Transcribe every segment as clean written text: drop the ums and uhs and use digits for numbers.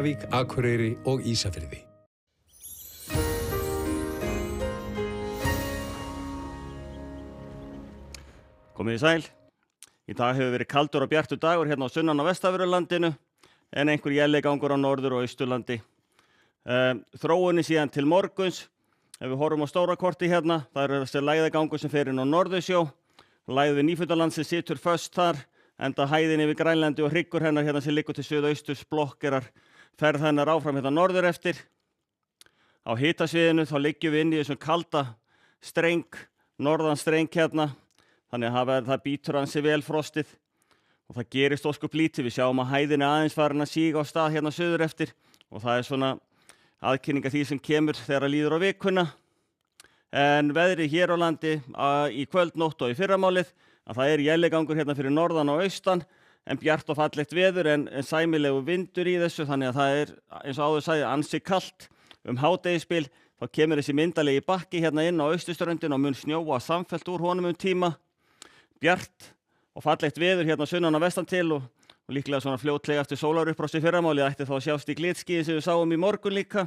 Vík, Akureyri og Ísafirði. Komið í sæl. Í dag hefur verið kaldur og bjartur dagur hérna á sunnan- og vestanverðurlandinu en einhver élligangur á norður- og austurlandi. Þróunin síðan til morguns, ef við horfum á stóra korti hérna, það er þessi lægðagangur sem fer inn á Norðursjó. Lægð við Nýfundaland sem situr föst þar, enda hæðin yfir Grænlandi og hryggur hennar hérna sem liggur til suðausturs blokkerar ferð hennar áfram hérna norður eftir. Á hitasviðinu þá liggjum við inn í þessum kalda streng, norðan streng hérna, þannig að það býtur ansi vel frostið og það gerist óskup lítið. Við sjáum að hæðin er aðeins farin að síga á stað hérna suður eftir og það er svona aðkynning af því sem kemur þegar líður á vikuna. En veðrið hér á landi í kvöld, nótt og í fyrramálið að það er élligangur hérna fyrir norðan og austan en bjart og fallegt veður en sæmilegu vindur í þessu, þannig að það er eins og áður sagði ansi kalt. Hádegisbil þá kemur þessi myndalegi bakki hérna inn á austurströndin og mun snjóa samfellt úr honum tíma. Bjart og fallegt veður hérna sunnan og vestan til og líklega svona fljótlega eftir sólarupprás í fyrramálið ætti þá að sjást í glitskýi sem við sáum í morgun líka.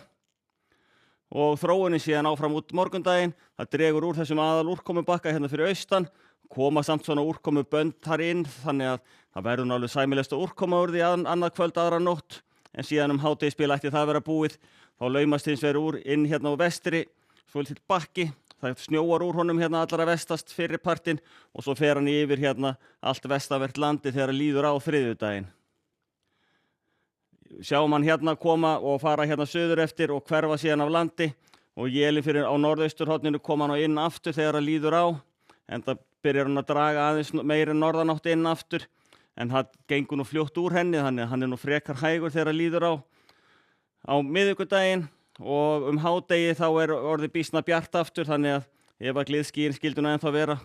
Og þróunin síðan áfram út morgundaginn, það dregur úr þessum aðal úrkomubakka hérna fyrir austan, koma samt svona úrkomubönd þar inn, þannig að það verður náttúrulega sæmilegsta úrkoma úr því annað kvöld aðra nótt, en síðan hádegisbil ætti það vera búið, þá laumast hins vegar úr inn hérna á vestri, svolítið bakki, það snjóar úr honum hérna allra vestast fyrir partinn og svo fer hann yfir hérna allt vestanvert landi þegar líður á þriðjudaginn. Sjáum hann hérna koma og fara hérna suður eftir og hverfa síðan af landi og élin fyrir á norðausturhorninu koma hann inn aftur þegar það líður á, en það byrjar hann að draga aðeins meiri norðanátt inn aftur, en það gengur nú fljótt úr henni, þannig að hann er nú frekar hægur þegar það líður á miðvikudaginn og hádegi þá er orðið býsna bjart aftur, þannig að ef að gliðskýin skilduna ennþá vera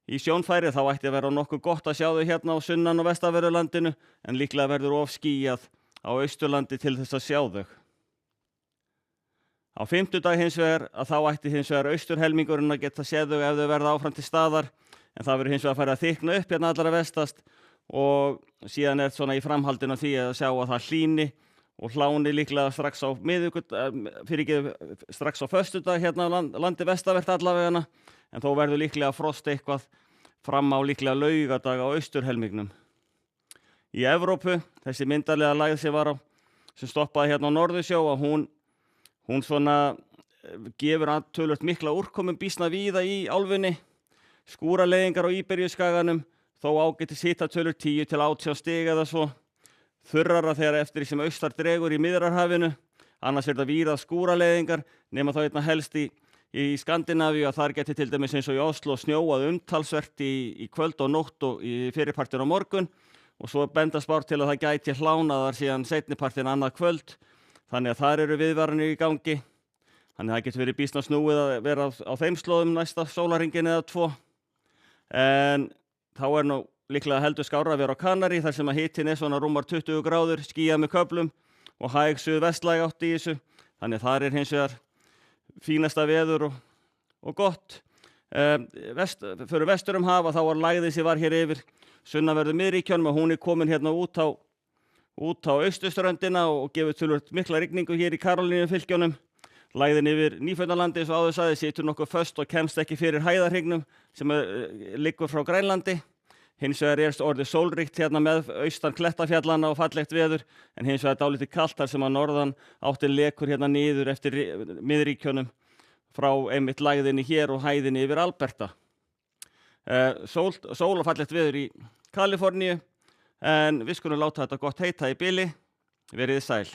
í sjónfæri þá ætti að vera nokkuð gott að sjá þau hérna á sunnan- og vestanverðurlandinu, en líklega verður of skýjað á austurlandi til þess að sjá þau. Á fimmtudag hins vegar að þá ætti hins vegar austurhelmingurinn að geta séð þau ef þau verða áfram til staðar, en það verður hins vegar að fara að þykna upp hérna allra vestast og síðan er svona í framhaldinu því að sjá að það hlýni og hláni líklega strax á föstudag hérna á landi vestavert allavegana, en þó verður líklega frost eitthvað fram á líklega laugardag á austurhelmingnum. Í Evrópu, þessi myndarlega lægð sem stoppaði hérna á Norðursjó og hún svona gefur töluvert mikla úrkomum býsna víða í álfunni, skúraleiðingar á Íberíuskaganum, þó ágætis hitatölur 10 til 18 stig eða svo, þurrara þegar eftir því sem austar dregur í Miðjarðarhafinu, annars er þetta víða skúraleiðingar, nema þá einna helst í Skandinavíu að þar geti til dæmis eins og í Oslo snjóað umtalsvert í kvöld og nótt og í fyrirpartin á morgun og svo benda spár til að það gæti hlánaðar síðan seinnipartin annað kvöld, þannig að þar eru viðvaranir í gangi, þannig að það getur verið býsna snúið að vera á þeim slóðum næsta sólarhringinn eða 2, en þá er nú líklega heldur skárra að vera á Kanarí þar sem að hitinn er svona rúmar 20 gráður, skýjað með köflum og hæg suðvestlæg átt í þessu, þannig að þar er hins vegar fínasta veður og gott. Fyrir vestur hafa þá var lægðin sem var hér yfir sunnanverðu miðríkjunum og hún er komin hérna út á austurströndina og gefur töluvert mikla rigningu hér í Karólínufylkjunum. Lægðin yfir Nýfundalandi eins og áður sagði situr nokkuð föst og kemst ekki fyrir hæðarhrygnum sem liggur frá Grænlandi. Hins vegar er orðið sólríkt hérna með austan klettafjallana og fallegt veður, en hins vegar dálítið kalt þar sem að norðan áttin lekur hérna niður eftir miðríkjunum frá einmitt lægðinni hér og hæðinni yfir Alberta. Sól og fallegt veður í Kaliforníu, en við skulum láta þetta gott heita í bili. Verið sæl.